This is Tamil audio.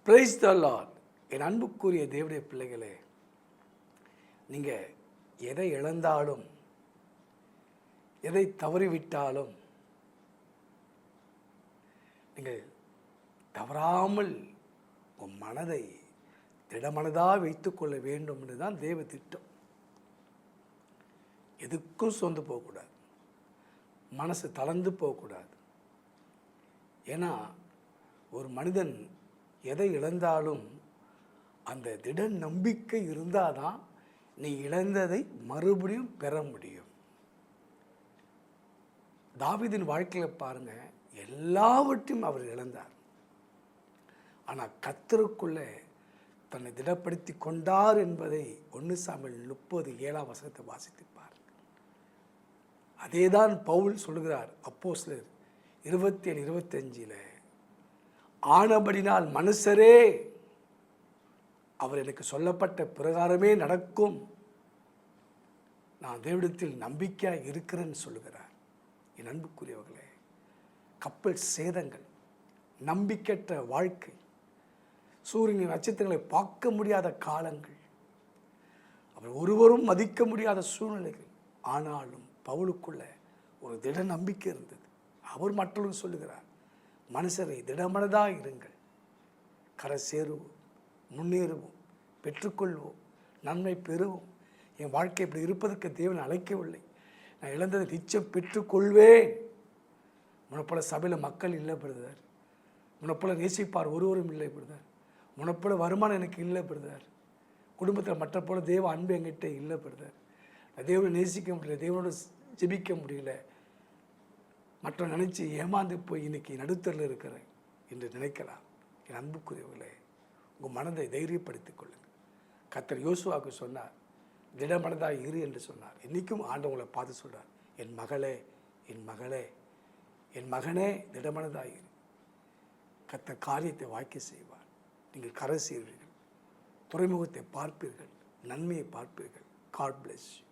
Praise the Lord. என் அன்புக்குரிய தேவனுடைய பிள்ளைகளே, நீங்கள் எதை இழந்தாலும், எதை தவறிவிட்டாலும், நீங்கள் தவறாமல் உன் மனதை திடமனதாக வைத்துக்கொள்ள வேண்டும் என்று தான் தேவ திட்டம். எதுக்கும் சொந்து போகக்கூடாது, மனசு தளர்ந்து போகக்கூடாது. ஏன்னா ஒரு மனிதன் எதை இழந்தாலும் அந்த திட நம்பிக்கை இருந்தால் தான் நீ இழந்ததை மறுபடியும் பெற முடியும். தாவீதின் வாழ்க்கையில் பாருங்க, எல்லாவற்றையும் அவர் இழந்தார். ஆனால் கர்த்தருக்குள்ளே தன்னை திடப்படுத்தி கொண்டார் என்பதை 1 சாமுவேல் 30:7 வாசித்து பாருங்கள். அதே தான் பவுல் சொல்கிறார் அப்போஸ்தலர் 27:25. ஆனபடினால் மனுஷரே, அவர் எனக்கு சொல்லப்பட்ட பிரகாரமே நடக்கும், நான் தேவனிடத்தில் நம்பிக்கையாக இருக்கிறேன்னு சொல்லுகிறார். என் அன்புக்குரியவர்களே, கப்பல் சேதங்கள், நம்பிக்கையற்ற வாழ்க்கை, சூரியனின் நட்சத்திரங்களை பார்க்க முடியாத காலங்கள், அவர் ஒருவரும் மதிக்க முடியாத சூழ்நிலைகள். ஆனாலும் பவுலுக்குள்ள ஒரு திட நம்பிக்கை இருந்தது. அவர் மற்றவர்கள் சொல்லுகிறார், மனுஷரை திடமனதாக இருங்கள், கரை சேருவோம், முன்னேறுவோம், பெற்றுக்கொள்வோம், நன்மை பெறுவோம். என் வாழ்க்கை இப்படி இருப்பதற்கு தேவன் அழைக்கவில்லை, நான் இழந்ததை நிச்சயம் பெற்றுக்கொள்வேன். முன்னப்போல சபையில் மக்கள் இல்லை பிரதர், முன்னப்போல நேசிப்பார் ஒருவரும் இல்லை பிரதர், முன்னப்போல வருமானம் எனக்கு இல்லை பிரதர், குடும்பத்தில் மற்ற போல தேவ அன்பு என்கிட்ட இல்லை பிரதர், நான் தேவனை நேசிக்க முடியல, தேவனோட ஜெபிக்க முடியல, மற்ற நினச்சி ஏமாந்து போய் இன்னைக்கு நடுத்தரில் இருக்கிறேன் என்று நினைக்கலாம். என் அன்புக்குரியவர்களே, உங்கள் மனதை தைரியப்படுத்திக் கொள்ளுங்கள். கர்த்தர் யோசுவாவுக்கு சொன்னார், திடமனதாக இரு என்று சொன்னார். இன்றைக்கும் ஆண்டவங்களை பார்த்து சொல்கிறார், என் மகளே, என் மகளே, என் மகனே, திடமனதாக இரு. கர்த்தர் காரியத்தை வாய்க்க செய்வார். நீங்கள் கரை செய்வீர்கள், துறைமுகத்தை பார்ப்பீர்கள், நன்மையை பார்ப்பீர்கள். God bless you.